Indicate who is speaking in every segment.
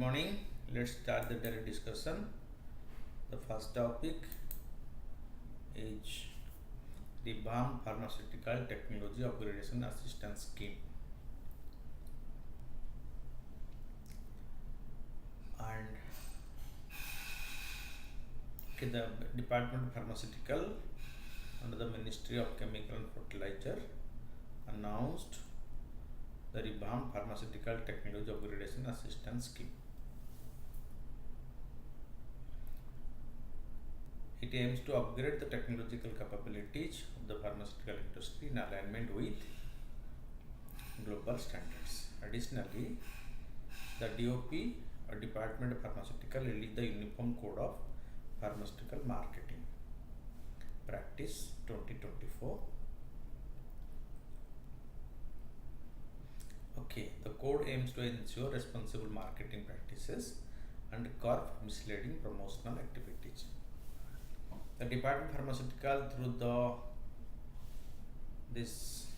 Speaker 1: morning. Let's start the daily discussion. The first topic is the BAM Pharmaceutical Technology Upgradation Assistance Scheme. And the Department of Pharmaceutical under the Ministry of Chemical and Fertilizer announced the revamped Pharmaceutical Technology Upgradation Assistance Scheme. It aims to upgrade the technological capabilities of the pharmaceutical industry in alignment with global standards. Additionally, the DOP or Department of Pharmaceutical released the Uniform Code of Pharmaceutical Marketing Practice 2024. The code aims to ensure responsible marketing practices and curb misleading promotional activities. The Department of Pharmaceutical through this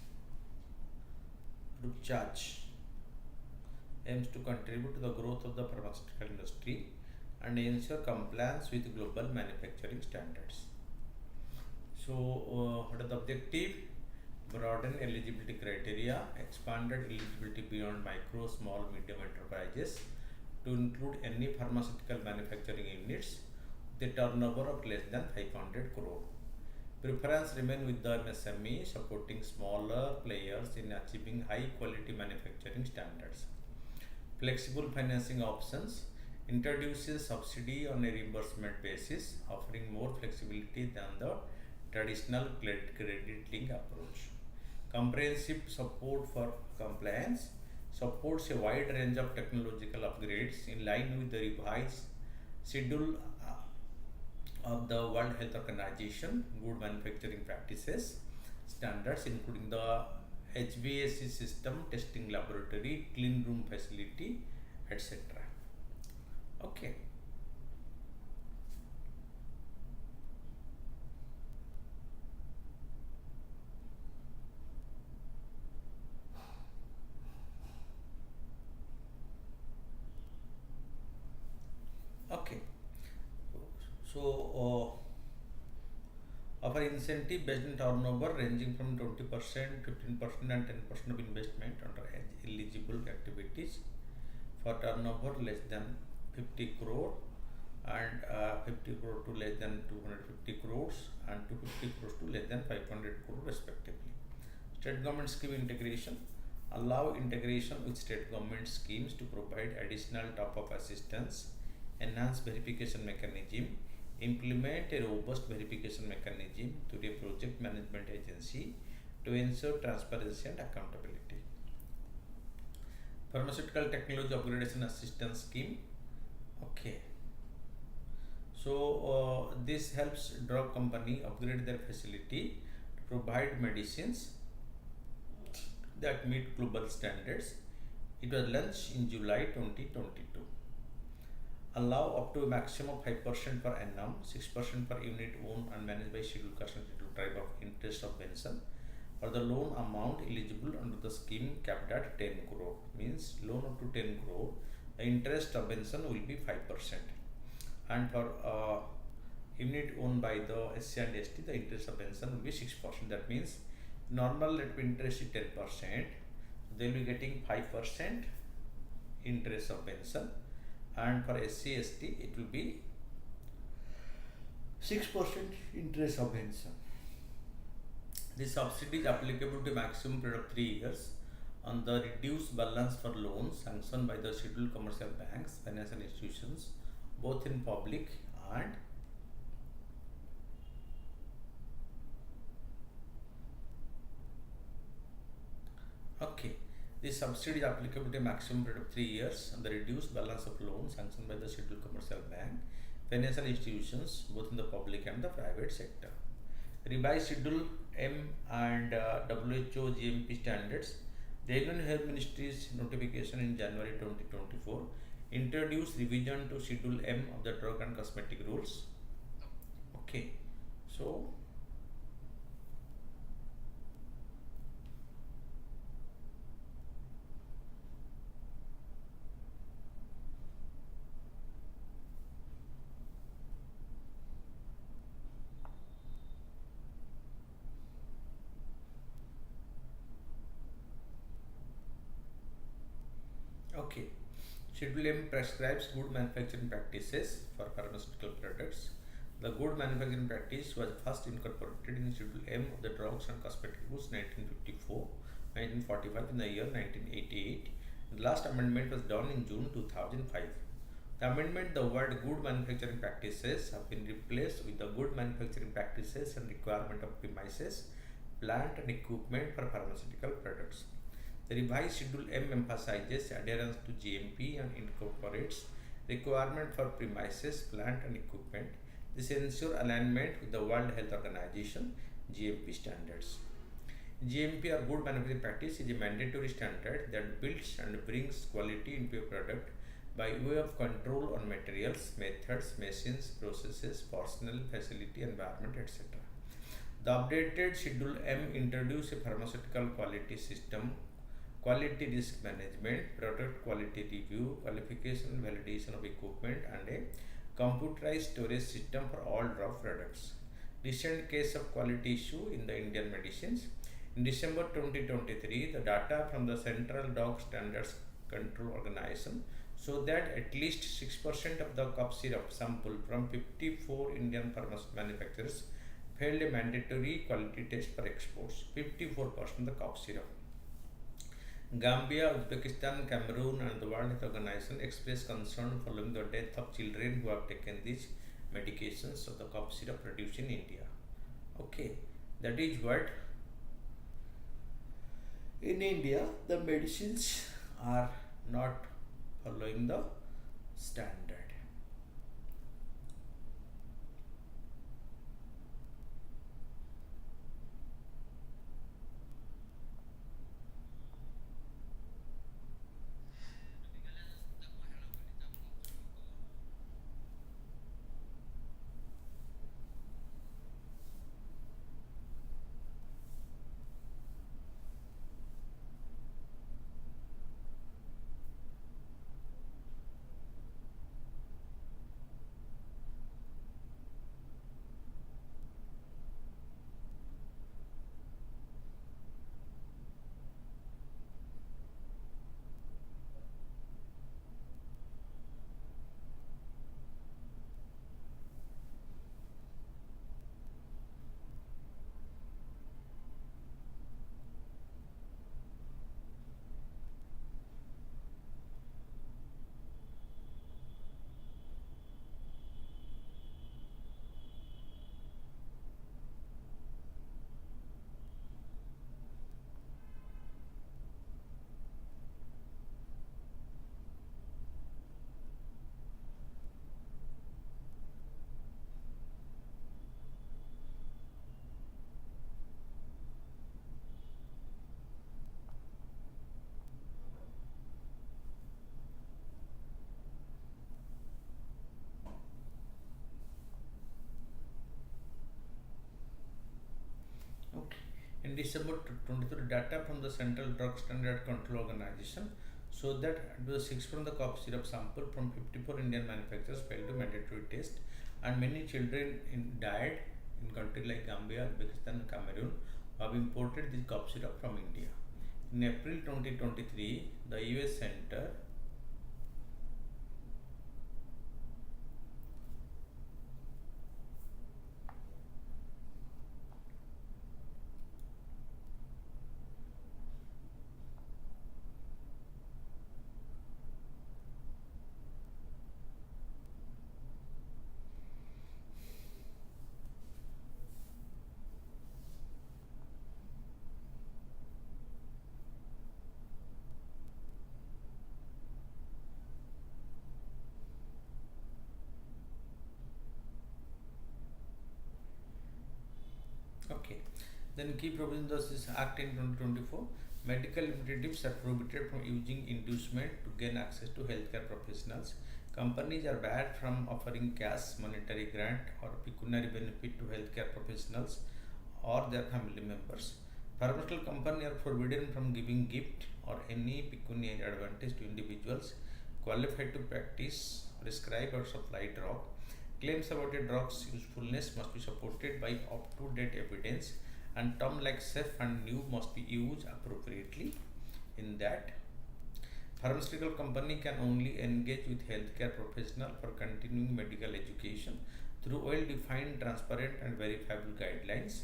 Speaker 1: group charge aims to contribute to the growth of the pharmaceutical industry and ensure compliance with global manufacturing standards. So, what is the objective? Broaden eligibility criteria, expanded eligibility beyond micro, small, medium enterprises to include any pharmaceutical manufacturing units with a turnover of less than 500 crore. Preference remain with the MSME, supporting smaller players in achieving high quality manufacturing standards. Flexible financing options introduces subsidy on a reimbursement basis, offering more flexibility than the traditional credit link approach. Comprehensive support for compliance supports a wide range of technological upgrades in line with the revised schedule of the World Health Organization Good Manufacturing Practices standards, including the HBAC system, testing laboratory, clean room facility, etc. Okay. So, offer incentive based on turnover ranging from 20%, 15% and 10% of investment under eligible activities for turnover less than 50 crore and 50 crore to less than 250 crores and 250 crores to less than 500 crore respectively. State government scheme integration. Allow integration with state government schemes to provide additional top-up assistance, enhance verification mechanism, implement a robust verification mechanism through a project management agency to ensure transparency and accountability. Pharmaceutical Technology Upgradation Assistance Scheme. So, this helps drug company upgrade their facility to provide medicines that meet global standards. It was launched in July 2022. Allow up to a maximum of 5% per annum, 6% per unit owned and managed by scheduled caste and scheduled tribe of interest subvention for the loan amount eligible under the scheme capped at 10 crore. Means loan up to 10 crore, the interest subvention will be 5%. And for unit owned by the SC and ST, the interest subvention will be 6%. That means normal rate of interest is 10%. They will be getting 5% interest subvention. And for SC, ST, it will be 6% interest subvention. This subsidy is applicable to maximum period of 3 years on the reduced balance for loans sanctioned by the scheduled commercial banks, financial institutions, both in public and This subsidy is applicable to a maximum period of 3 years on the reduced balance of loans sanctioned by the scheduled commercial bank, financial institutions, both in the public and the private sector. Revised Schedule M and WHO GMP standards. The Agri and Health Ministry's notification in January 2024 introduced revision to Schedule M of the drug and cosmetic rules. So Okay. Schedule M prescribes good manufacturing practices for pharmaceutical products. The good manufacturing practice was first incorporated in Schedule M of the Drugs and Cosmetic Rules 1954, 1945 in the year 1988. The last amendment was done in June 2005. The amendment, the word good manufacturing practices have been replaced with the good manufacturing practices and requirement of premises, plant and equipment for pharmaceutical products. The revised Schedule M emphasizes adherence to GMP and incorporates requirement for premises, plant and equipment. This ensures alignment with the World Health Organization GMP standards. GMP or good manufacturing practice is a mandatory standard that builds and brings quality into a product by way of control on materials, methods, machines, processes, personnel, facility, environment, etc. The updated Schedule M introduced a pharmaceutical quality system, quality risk management, product quality review, qualification and validation of equipment, and a computerized storage system for all drug products. Recent case of quality issue in the Indian medicines. In December 2023, the data from the Central Drug Standards Control Organization show that at least 6% of the cough syrup sample from 54 Indian pharmaceutical manufacturers failed a mandatory quality test for exports. 54% of the cough syrup. Gambia, Uzbekistan, Cameroon, and the World Health Organization expressed concern following the death of children who have taken these medications of the cough syrup produced in India. Okay, that is what in India the medicines are not following the standard. Okay. In December 23, data from the Central Drug Standard Control Organization so that the 6 from the cough syrup sample from 54 Indian manufacturers failed to mandatory test, and many children died in countries like Gambia, Uzbekistan, and Cameroon who have imported this cough syrup from India. In April 2023, the US Center Okay. Then key provisions of this Act in 2024. Medical representatives are prohibited from using inducement to gain access to healthcare professionals. Companies are barred from offering cash, monetary grant, or pecuniary benefit to healthcare professionals or their family members. Pharmaceutical companies are forbidden from giving gift or any pecuniary advantage to individuals qualified to practice, prescribe, or supply drug. Claims about a drug's usefulness must be supported by up-to-date evidence, and terms like safe and new must be used appropriately in that. Pharmaceutical company can only engage with healthcare professional for continuing medical education through well-defined, transparent and verifiable guidelines.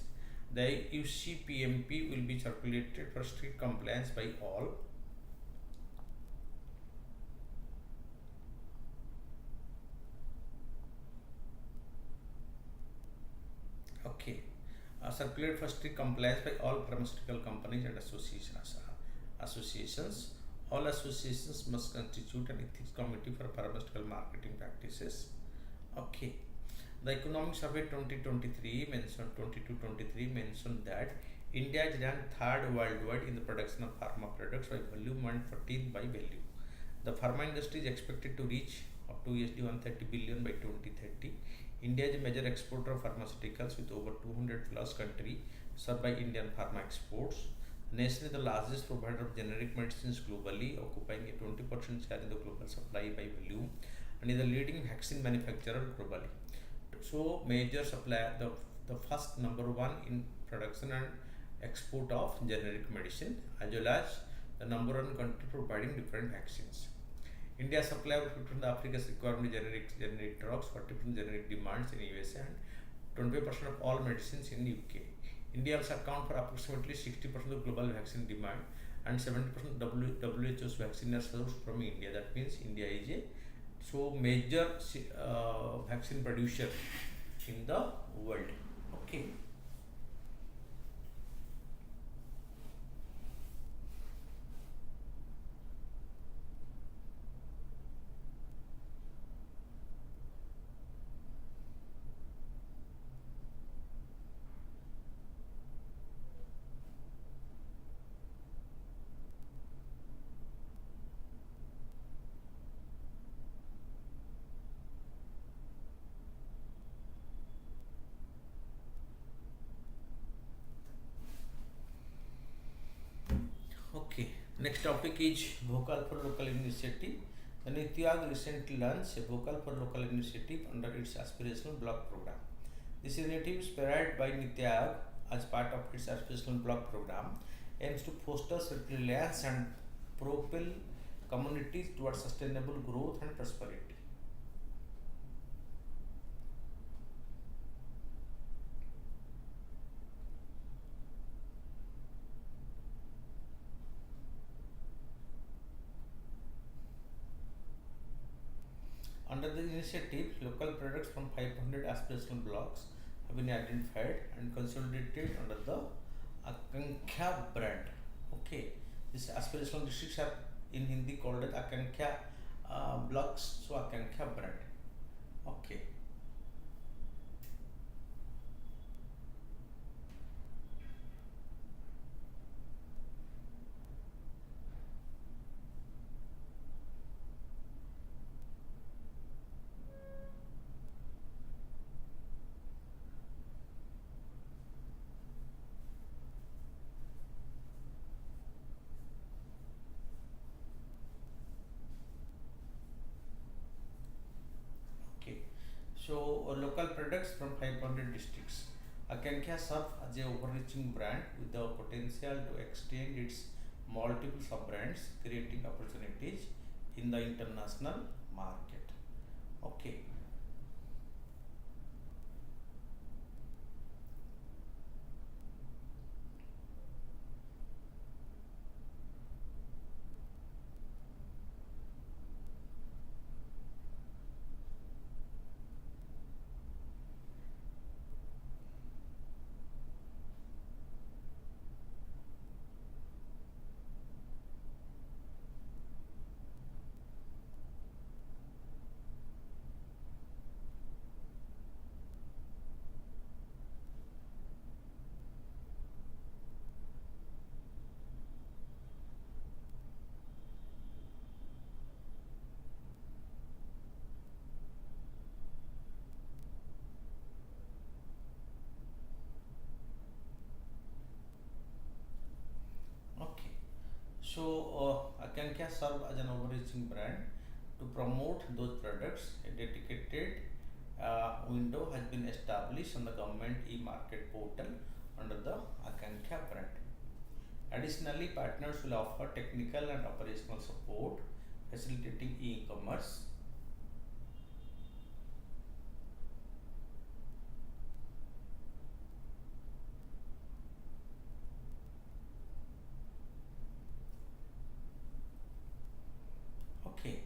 Speaker 1: The UCPMP will be circulated for strict compliance by all. Okay. Circulated for strict compliance by all pharmaceutical companies and associations. All associations must constitute an ethics committee for pharmaceutical marketing practices. Okay. The Economic Survey 2023 mentioned 22-23 mentioned that India is ranked third worldwide in the production of pharma products by volume and 14th by value. The pharma industry is expected to reach up to $130 billion by 2030. India is a major exporter of pharmaceuticals with over 200 plus countries served by Indian pharma exports. The nation is the largest provider of generic medicines globally, occupying a 20% share in the global supply by volume, and is the leading vaccine manufacturer globally. So, major supplier, the first number one in production and export of generic medicine, as well as the number one country providing different vaccines. India supply of 50% of Africa's requirement generic drugs, 40% generic demands in USA, and 25% of all medicines in UK. India also account for approximately 60% of global vaccine demand, and 70% of WHO's vaccine are sourced from India. That means India is a major vaccine producer in the world. Okay. Okay, next topic is Vocal for Local initiative. The NITI Aayog recently launched a Vocal for Local initiative under its aspirational block program. This initiative, spearheaded by NITI Aayog as part of its aspirational block program, aims to foster self-reliance and propel communities towards sustainable growth and prosperity. Under the initiative, local products from 500 aspirational blocks have been identified and consolidated under the Akanksha brand. Okay, these aspirational districts are in Hindi called as Akanksha blocks, so Akanksha brand. Okay. Okay. So local products from 500 districts. Akanksha serves as a overreaching brand with the potential to extend its multiple sub-brands, creating opportunities in the international market. Okay. Okay. So, Akanksha serve as an overreaching brand to promote those products. A dedicated window has been established on the government e-market portal under the Akanksha brand. Additionally, partners will offer technical and operational support, facilitating e-commerce. Okay,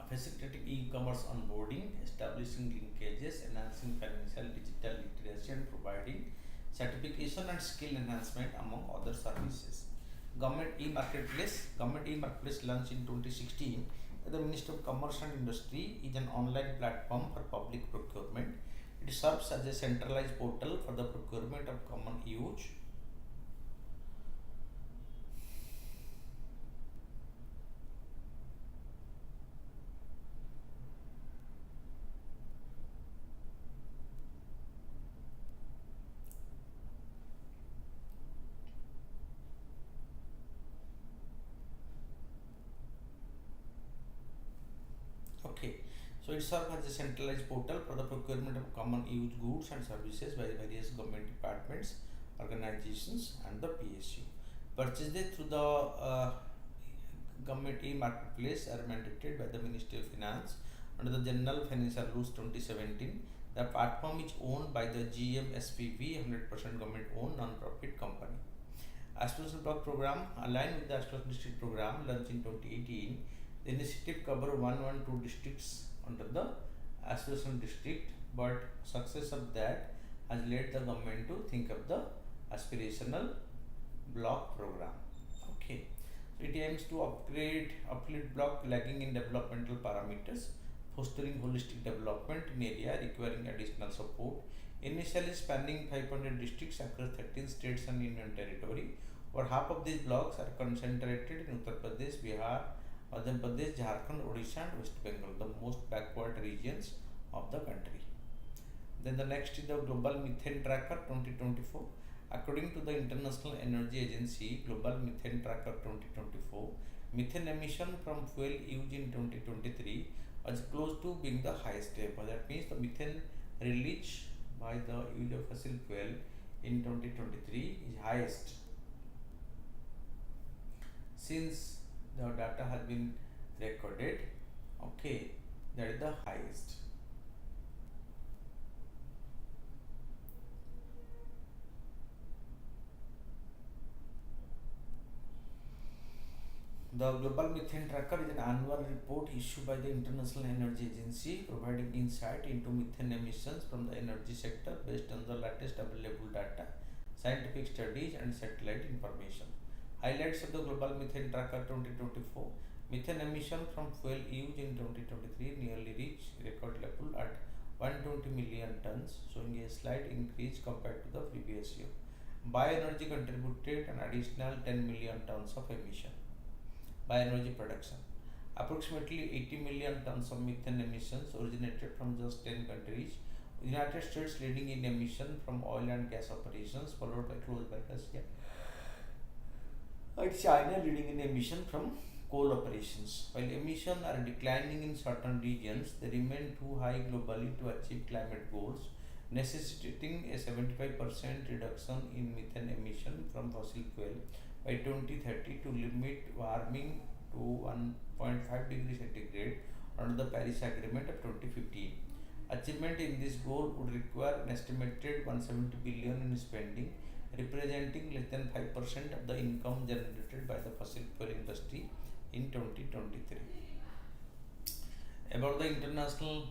Speaker 1: facilitating e-commerce onboarding, establishing linkages, enhancing financial digital literacy, and providing certification and skill enhancement among other services. Government e-marketplace launched in 2016. The Ministry of Commerce and Industry is an online platform for public procurement. It serves as a centralized portal for the procurement of common use. Okay, so it serves as a centralized portal for the procurement of common use goods and services by various government departments, organizations, and the PSU. Purchases through the government e-marketplace are mandated by the Ministry of Finance under the General Financial Rules 2017. The platform is owned by the GMSPV, 100% government owned non-profit company. Aspiration Block Program, aligned with the Aspiration District Program launched in 2018, the initiative cover 112 districts under the Aspiration District, but success of that has led the government to think of the Aspirational Block Program. Okay, so it aims to uplift block lagging in developmental parameters, fostering holistic development in area requiring additional support. Initially spanning 500 districts across 13 states and union territory, over half of these blocks are concentrated in Uttar Pradesh, Bihar, Madhya Pradesh, Jharkhand, Odisha, and West Bengal, the most backward regions of the country. Then the next is the Global Methane Tracker 2024. According to the International Energy Agency, Global Methane Tracker 2024, methane emission from fuel used in 2023 was close to being the highest ever. That means the methane released by the use of fossil fuel in 2023 is highest since the data has been recorded. Okay, that is the highest. The Global Methane Tracker is an annual report issued by the International Energy Agency providing insight into methane emissions from the energy sector based on the latest available data, scientific studies, and satellite information. Highlights of the Global Methane Tracker 2024: methane emission from fuel used in 2023 nearly reached record level at 120 million tons, showing a slight increase compared to the previous year. Bioenergy contributed an additional 10 million tons of emission. Bioenergy production. Approximately 80 million tons of methane emissions originated from just 10 countries. The United States leading in emission from oil and gas operations, followed by close by Russia, and China leading in emission from coal operations. While emissions are declining in certain regions, they remain too high globally to achieve climate goals, necessitating a 75% reduction in methane emission from fossil fuel by 2030 to limit warming to 1.5 degrees centigrade under the Paris Agreement of 2015. Achievement in this goal would require an estimated 170 billion in spending, representing less than 5% of the income generated by the fossil fuel industry in 2023. About the international.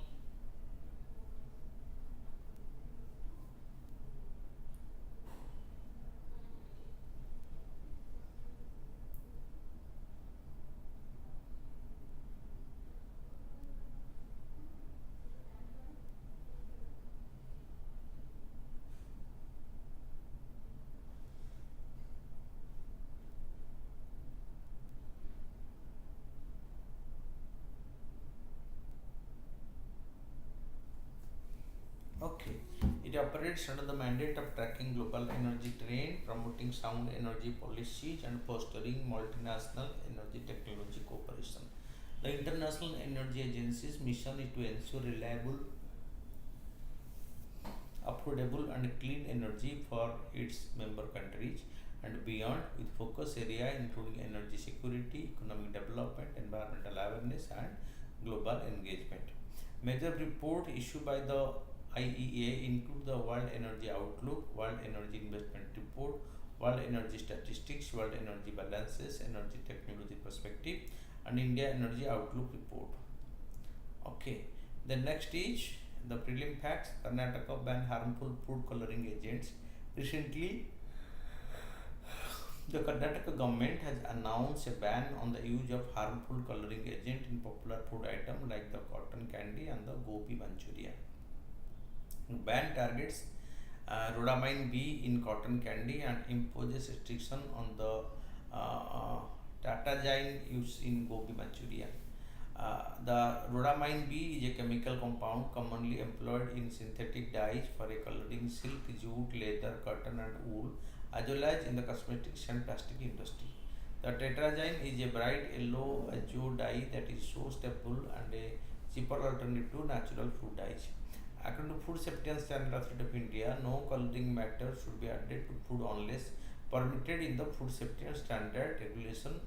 Speaker 1: Okay, it operates under the mandate of tracking global energy trend, promoting sound energy policies, and fostering multinational energy technology cooperation. The International Energy Agency's mission is to ensure reliable, affordable, and clean energy for its member countries. and beyond, with focus area including energy security, economic development, environmental awareness, and global engagement. Major report issued by the IEA include the World Energy Outlook, World Energy Investment Report, World Energy Statistics, World Energy Balances, Energy Technology Perspective, and India Energy Outlook Report. Okay. The next is the prelim facts. Karnataka banned harmful food coloring agents. Recently, the Karnataka government has announced a ban on the use of harmful coloring agent in popular food items like the cotton candy and the gobi manchurian. Ban targets rhodamine B in cotton candy and imposes restriction on the tartagine use in gobi manchurian. The rhodamine B is a chemical compound commonly employed in synthetic dyes for a coloring silk, jute, leather, cotton, and wool, as well as in the cosmetics and plastic industry. The tetrazyme is a bright yellow azure dye that is so stable and a cheaper alternative to natural food dyes. According to Food Safety and Standard Authority of India, no coloring matter should be added to food unless permitted in the Food Safety and Standard Regulation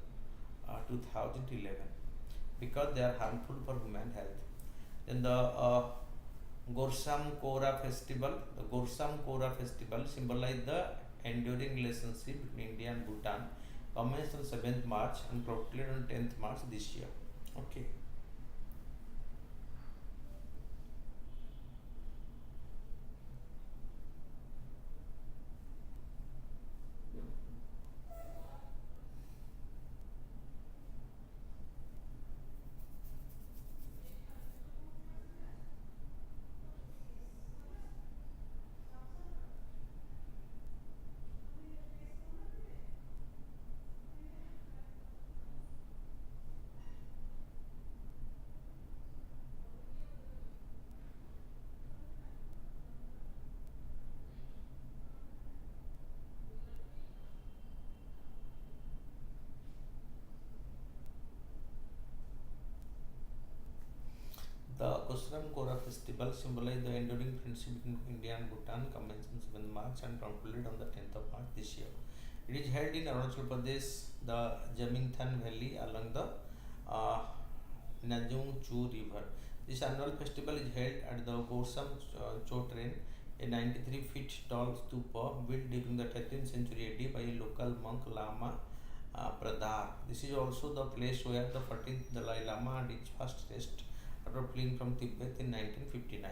Speaker 1: 2011 because they are harmful for human health. Then the Gorsam Kora festival. The Gorsam Kora festival symbolizes the enduring relationship between India and Bhutan, commenced on 7th March and concluded on 10th March this year. Okay. The Kusram Kora festival symbolizes the enduring friendship between India and Bhutan, commenced on 7th March and concluded on the 10th of March this year. It is held in Arunachal Pradesh, the Jaminthan Valley along the uh, Najung Chu River. This annual festival is held at the Gorsam Chotren, a 93 feet tall stupa built during the 13th century AD by a local monk Lama Pradhar. This is also the place where the 14th Dalai Lama had his first rest after fleeing from Tibet in 1959.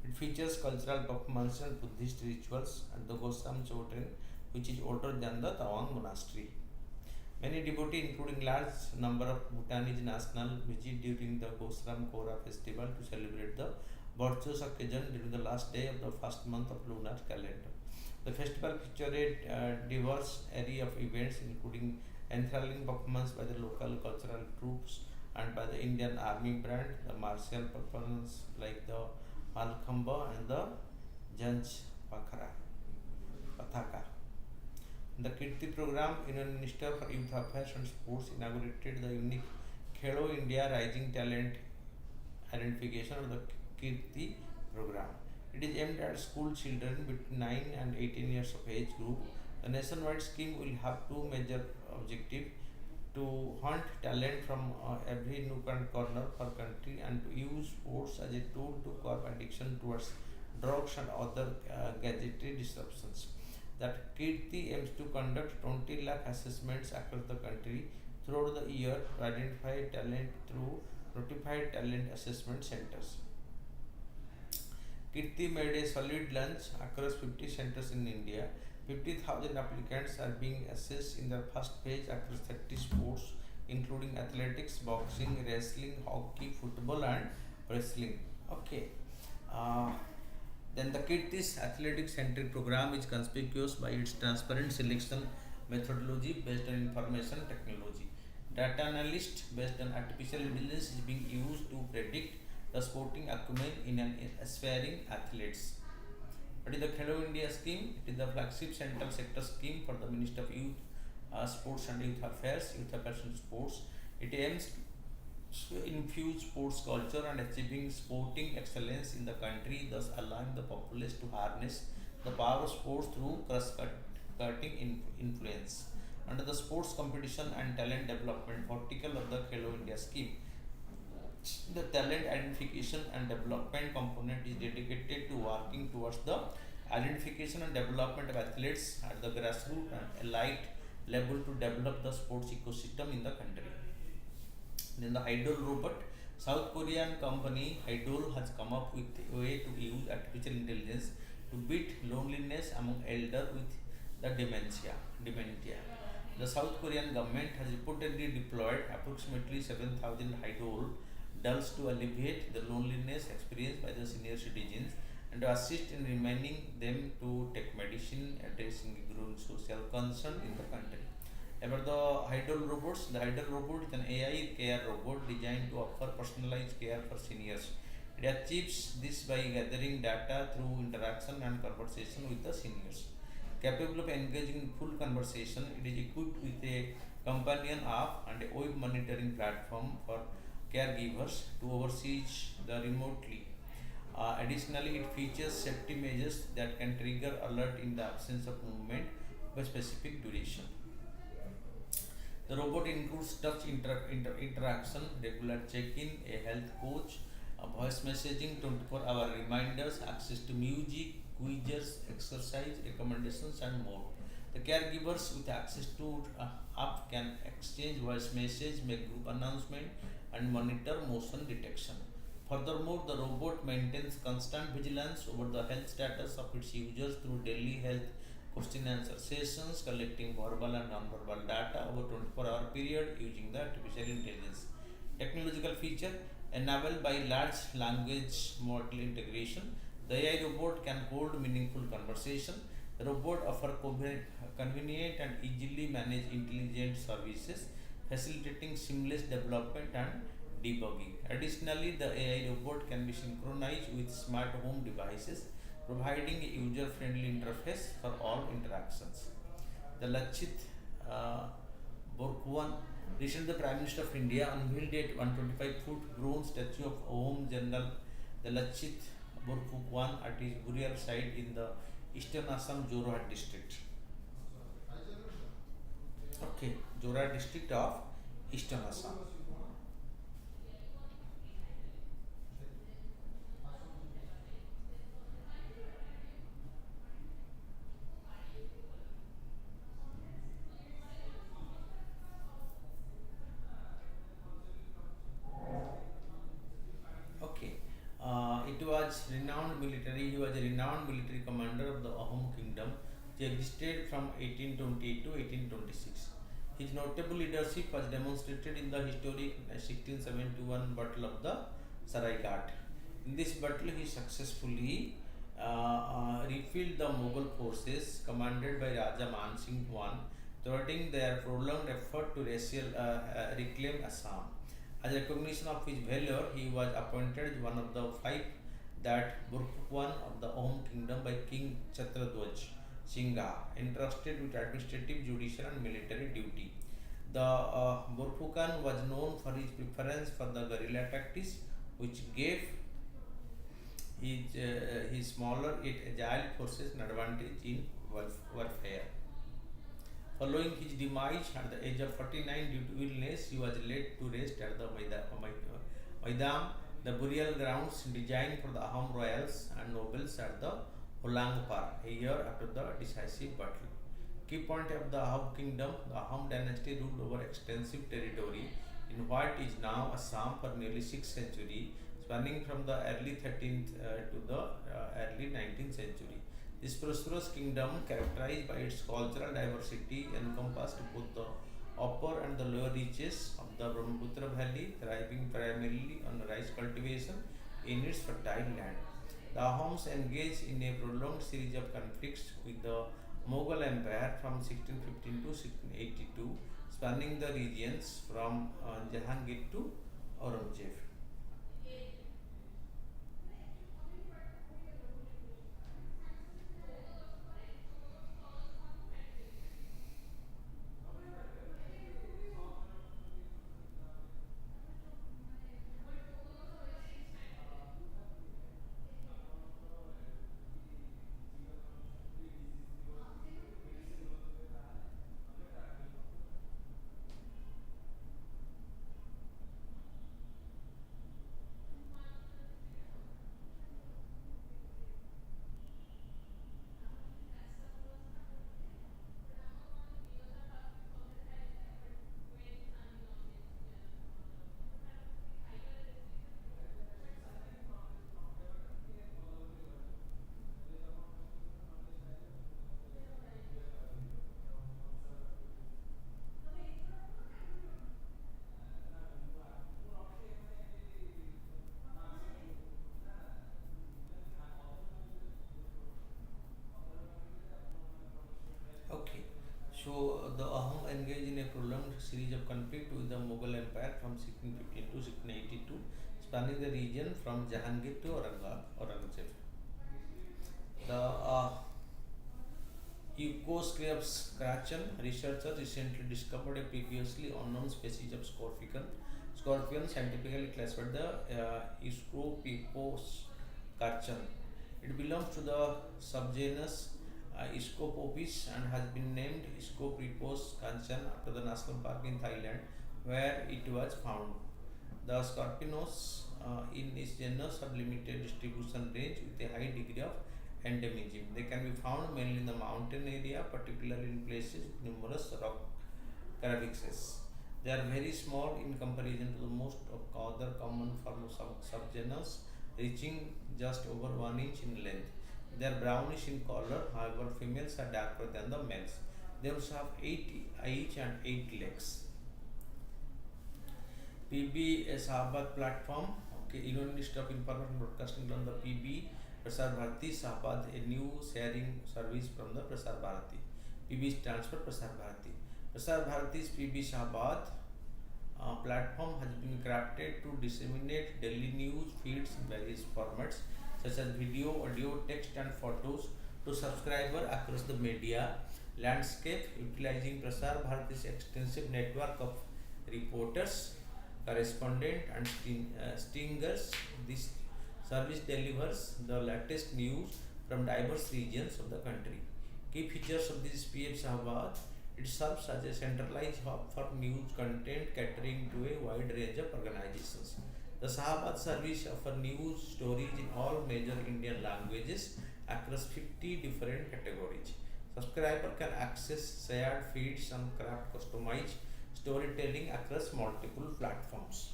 Speaker 1: It features cultural performances and Buddhist rituals at the Gosam Chotren, which is older than the Tawang monastery. Many devotees, including large number of Bhutanese nationals, visit during the Gosram Kora festival to celebrate the virtuous occasion during the last day of the first month of lunar calendar. The festival featured a diverse array of events, including enthralling performance by the local cultural troops and by the Indian Army Band, the martial performance like the Malkhamba and the Janj Pathaka. The Kirti program, Union Minister for Youth Affairs and Sports, inaugurated the unique Khelo India Rising Talent Identification of the Kirti program. It is aimed at school children between 9 and 18 years of age group. The nationwide scheme will have two major objectives: to hunt talent from every nook and corner of our country and to use sports as a tool to curb addiction towards drugs and other gadgetry disruptions. That Kirti aims to conduct 20 lakh assessments across the country throughout the year to identify talent through notified talent assessment centers. Kirti made a solid launch across 50 centers in India. 50,000 applicants are being assessed in their first phase across 30 sports, including athletics, boxing, wrestling, hockey, football, and wrestling. Okay. Uh, then the Kirti's Athletic Centric program is conspicuous by its transparent selection methodology based on information technology. Data analyst based on artificial intelligence is being used to predict the sporting acumen in an aspiring athletes. What is the Khelo India scheme? It is the flagship central sector scheme for the Ministry of Youth, Sports and Youth Affairs and Sports. It aims to infuse sports culture and achieving sporting excellence in the country, thus allowing the populace to harness the power of sports through influence. Under the sports competition and talent development vertical of the Khelo India scheme, the talent identification and development component is dedicated to working towards the identification and development of athletes at the grassroots and elite level to develop the sports ecosystem in the country. Then the Idol robot, South Korean company Idol has come up with a way to use artificial intelligence to beat loneliness among elders with the dementia. The South Korean government has reportedly deployed approximately 7,000 Idol dolls to alleviate the loneliness experienced by the senior citizens and to assist in reminding them to take medicine, addressing growing social concern in the country. About the Idol robots, the Idol robot is an AI care robot designed to offer personalized care for seniors. It achieves this by gathering data through interaction and conversation with the seniors. Capable of engaging in full conversation, it is equipped with a companion app and a web monitoring platform for caregivers to oversee the remotely. Additionally, it features safety measures that can trigger alert in the absence of movement by specific duration. The robot includes touch interaction, regular check-in, a health coach, a voice messaging, 24-hour reminders, access to music, quizzes, exercise recommendations, and more. The caregivers with access to app can exchange voice message, make group announcement, and monitor motion detection. Furthermore, the robot maintains constant vigilance over the health status of its users through daily health question and answer sessions, collecting verbal and non-verbal data over 24-hour period using the artificial intelligence. Technological feature enabled by large language model integration, the AI robot can hold meaningful conversation. The robot offers convenient and easily managed intelligent services, facilitating seamless development and debugging. Additionally, the AI robot can be synchronized with smart home devices, providing a user-friendly interface for all interactions. The Lachit uh, Borkuan, recently the Prime Minister of India unveiled a 125-foot bronze statue of Om General the Lachit Borkuan at his burial site in the Eastern Assam Jorhat district. Okay, Jorhat district of Eastern Assam. Okay. It was renowned military. He was a renowned military commander of the Ahom kingdom. He existed from 1828 to 1826. His notable leadership was demonstrated in the historic 1671 Battle of the Saraighat. In this battle, he successfully repelled the Mughal forces commanded by Raja Man Singh I, thwarting their prolonged effort to reclaim Assam. As recognition of his valor, he was appointed one of the five that Burfukan of the Ahom kingdom by King Chhatradwaj Singha, entrusted with administrative, judicial, and military duty. The Burfukan was known for his preference for the guerrilla tactics, which gave his smaller yet agile forces an advantage in warfare. Following his demise at the age of 49 due to illness, he was laid to rest at the Maidam, the burial grounds designed for the Ahom royals and nobles at the Holangpar, a year after the decisive battle. Key point of the Ahom kingdom, the Ahom dynasty ruled over extensive territory in what is now Assam for nearly 6 centuries, spanning from the early 13th to the early 19th century. This prosperous kingdom, characterized by its cultural diversity, encompassed both the upper and the lower reaches of the Brahmaputra Valley, thriving primarily on rice cultivation in its fertile land. The Ahoms engaged in a prolonged series of conflicts with the Mughal Empire from 1615 to 1682, spanning the regions from Jahangir to Aurangzeb. the Ahom engaged in a prolonged series of conflict with the Mughal Empire from 1615 to 1682, spanning the region from Jahangir to Aurangzeb. The Ecoscrachen researchers recently discovered a previously unknown species of scorpion. Scorpion, scientifically classified the Iscopipos carchan. It belongs to the subgenus Iscopopis and has been named Iscopipos carchan after the national park in Thailand where it was found. The scorpionos in this genus have limited distribution range with a high degree of endemism. They can be found mainly in the mountain area, particularly in places with numerous rock crevices. They are very small in comparison to the most of other common form of subgenus, reaching just over 1 inch in length. They are brownish in color, however, females are darker than the males. They also have 8 eyes and 8 legs. PB Shahabad platform, okay, Unionist of Information Broadcasting on the PB Prasar Bharati Shahabad, a new sharing service from the Prasar Bharati. PB stands for Prasar Bharati. Prasar Bharati's PB Shahabad platform has been crafted to disseminate daily news feeds in various formats such as video, audio, text and photos to subscribers across the media landscape, utilizing Prasar Bharati's extensive network of reporters, correspondents and stingers. This service delivers the latest news from diverse regions of the country. Key features of this PM Shahabad: it serves as a centralized hub for news content catering to a wide range of organizations. The Shahabad service offers news stories in all major Indian languages across 50 different categories. Subscriber can access shared feeds and craft customized storytelling across multiple platforms.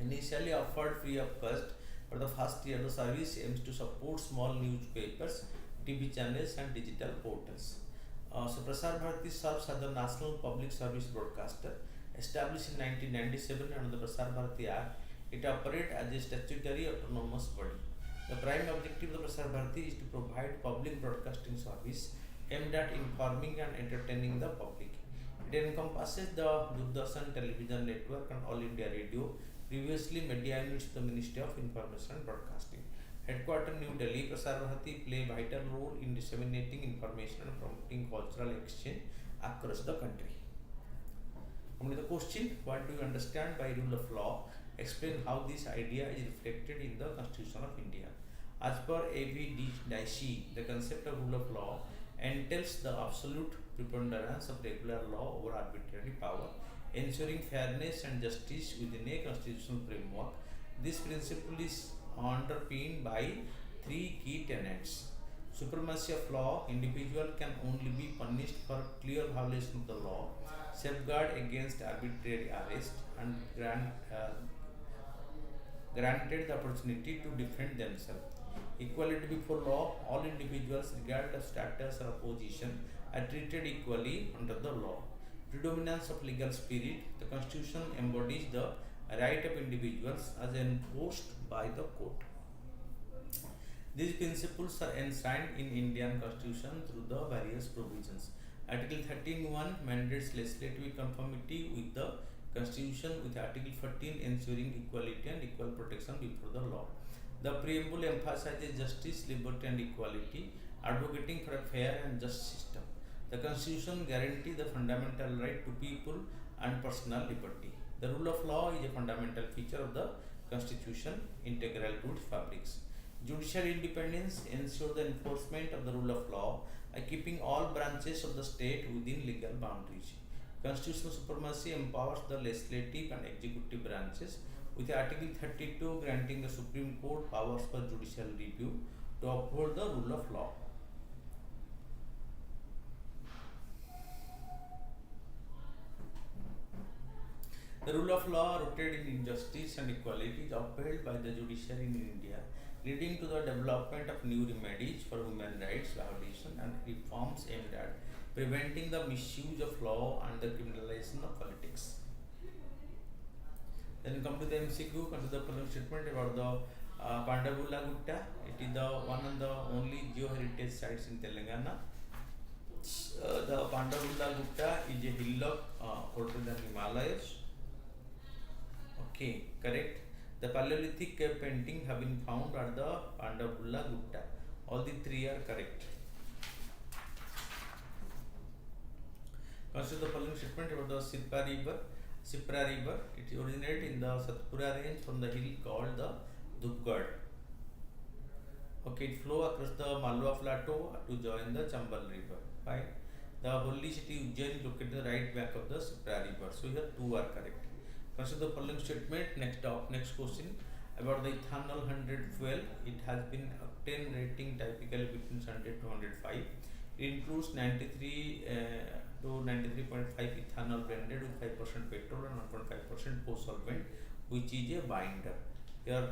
Speaker 1: Initially offered free of cost for the first year, the service aims to support small newspapers, TV channels, and digital portals. Prasar Bharati serves as the national public service broadcaster. Established in 1997 under the Prasar Bharati Act, it operates as a statutory autonomous body. The prime objective of the Prasar Bharati is to provide public broadcasting service aimed at informing and entertaining the public. It encompasses the Doordarshan television network and All India Radio, previously media units of the Ministry of Information and Broadcasting. Headquartered New Delhi, Prasar Bharati play a vital role in disseminating information and promoting cultural exchange across the country. Coming to the question, what do you understand by rule of law? Explain how this idea is reflected in the Constitution of India. As per A.V. Dicey, the concept of rule of law entails the absolute preponderance of regular law over arbitrary power, ensuring fairness and justice within a constitutional framework. This principle is underpinned by 3 key tenets. Supremacy of law: individual can only be punished for clear violation of the law, safeguard against arbitrary arrest, and granted the opportunity to defend themselves. Equality before law: all individuals, regardless of status or position, are treated equally under the law. Predominance of legal spirit: the Constitution embodies the right of individuals as enforced by the court. These principles are enshrined in Indian Constitution through the various provisions. Article 13(1) mandates legislative conformity with the Constitution, with Article 14 ensuring equality and equal protection before the law. The preamble emphasizes justice, liberty and equality, advocating for a fair and just system. The Constitution guarantees the fundamental right to people and personal liberty. The rule of law is a fundamental feature of the Constitution, integral to its fabrics. Judicial independence ensures the enforcement of the rule of law by keeping all branches of the state within legal boundaries. Constitutional supremacy empowers the legislative and executive branches, with Article 32 granting the Supreme Court powers for judicial review to uphold the rule of law. The rule of law, rooted in injustice and equality, is upheld by the judiciary in India, leading to the development of new remedies for human rights violation and reforms aimed at preventing the misuse of law and the criminalization of politics. Then come to the MCQ, consider the following statement about the Pandavula Gutta. It is the one and the only geoheritage sites in Telangana. The Pandavulla Gupta is a hillock older than Himalayas. Okay, correct. The Paleolithic cave painting have been found at the Pandavulla Gupta. All the three are correct. Consider the following statement about the Sipra River. Sipra River, it originated in the Satpura range from the hill called the Dhupgad. Okay, it flow across the Malwa plateau to join the Chambal River. Fine. The holy city Ujjain is located on the right bank of the Sipra River. So here two are correct. Consider the following statement. Next question about the ethanol 100 fuel. It has been octane rating typically between 100 to 105. It includes 93 to 93.5 ethanol blended with 5% petrol and 1.5% post-solvent, which is a binder. Here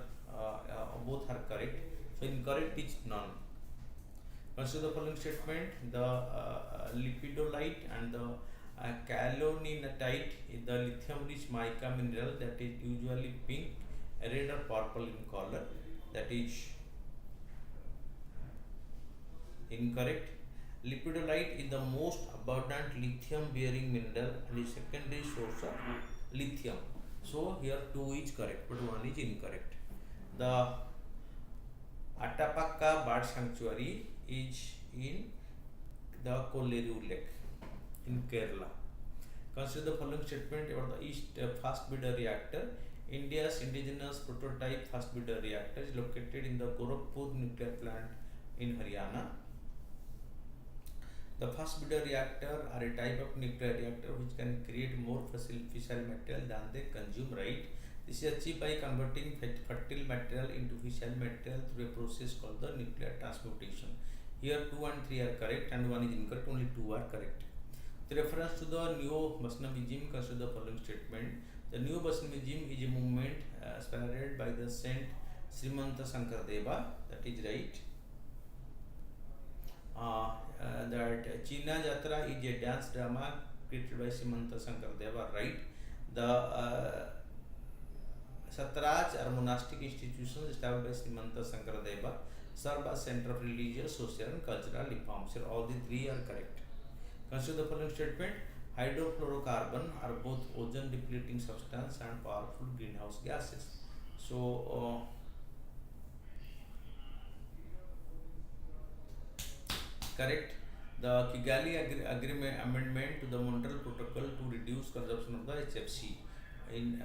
Speaker 1: both are correct. So incorrect is none. Consider the following statement. The lipidolite and the caloninatite is the lithium-rich mica mineral that is usually pink, red or purple in color. That is incorrect. Lipidolite is the most abundant lithium-bearing mineral and is secondary source of lithium. So here 2 is correct, but 1 is incorrect. The Atapaka Bird Sanctuary is in the Kolleru Lake in Kerala. Consider the following statement about the East Fast Breeder Reactor. India's indigenous prototype fast breeder reactor is located in the Gorakhpur nuclear plant in Haryana. The fast breeder reactor are a type of nuclear reactor which can create more fissile material than they consume, right? This is achieved by converting fertile material into fissile material through a process called the nuclear transmutation. Here 2 and 3 are correct and 1 is incorrect, only 2 are correct. The reference to the Neo-Vaishnavism, consider the following statement. The Neo-Vaishnavism is a movement spearheaded by the Saint Srimanta Sankardeva, that is right. That China Jatra is a dance drama created by Srimanta Sankardeva, right. The Satraj are monastic institutions established by Srimanta Sankardeva, serve as center of religious, social and cultural reforms. Here all the 3 are correct. Consider the following statement. Hydrofluorocarbon are both ozone depleting substance and powerful greenhouse gases. So correct. The Kigali Agreement amendment to the Montreal Protocol to reduce consumption of the HFC in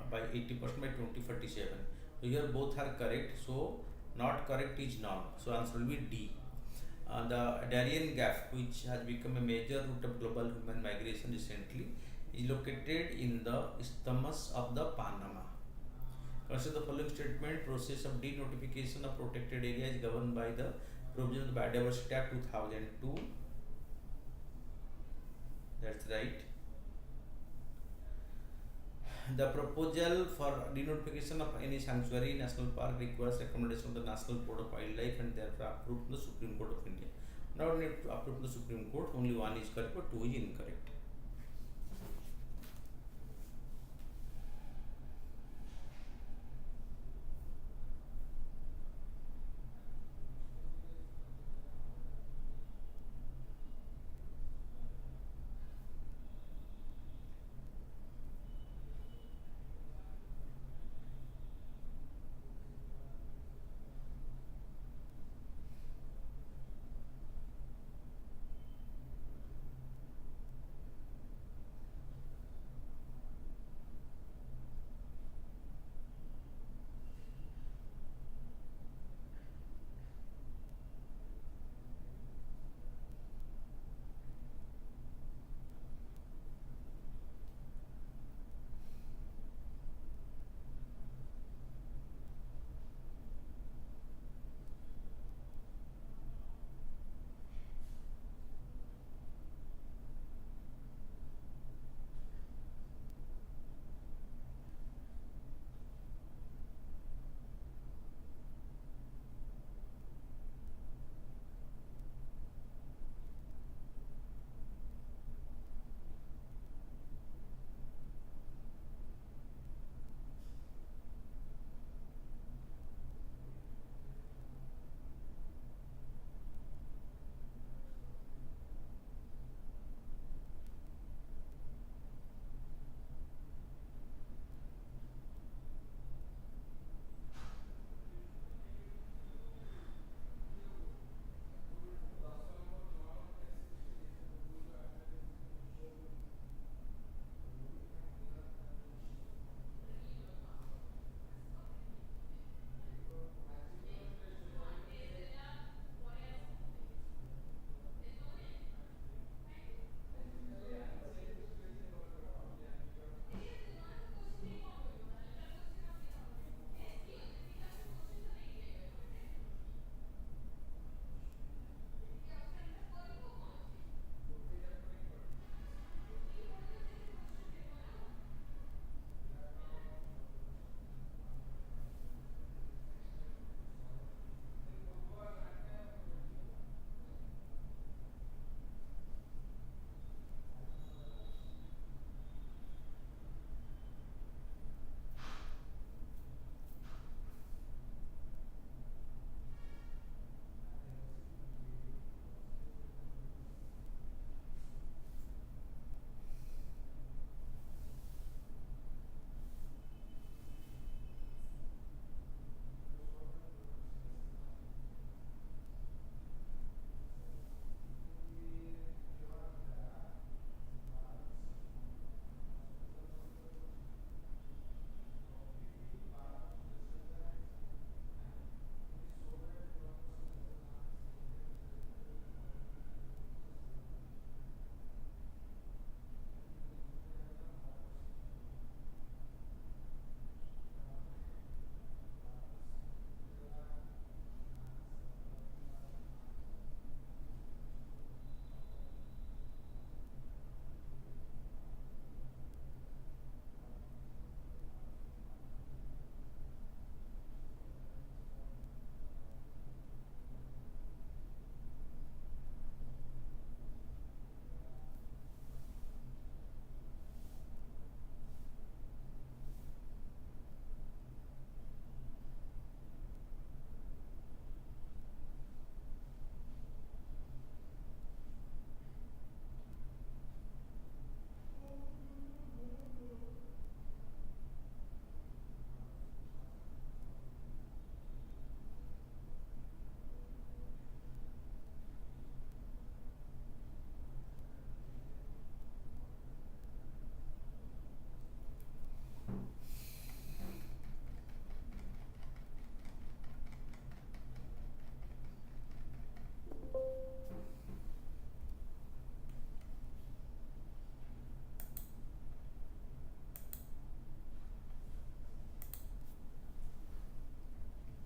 Speaker 1: by 80% by 2047. So here both are correct. So not correct is none. So answer will be D. The Darien Gap, which has become a major route of global human migration recently, is located in the Isthmus of the Panama. Consider the following statement. Process of denotification of protected area is governed by the provisions of the Biodiversity Act 2002. That's right. The proposal for denotification of any sanctuary national park requires recommendation of the National Board of Wildlife and therefore approved in the Supreme Court of India. Now we need to approve the Supreme Court. Only 1 is correct, but 2 is incorrect.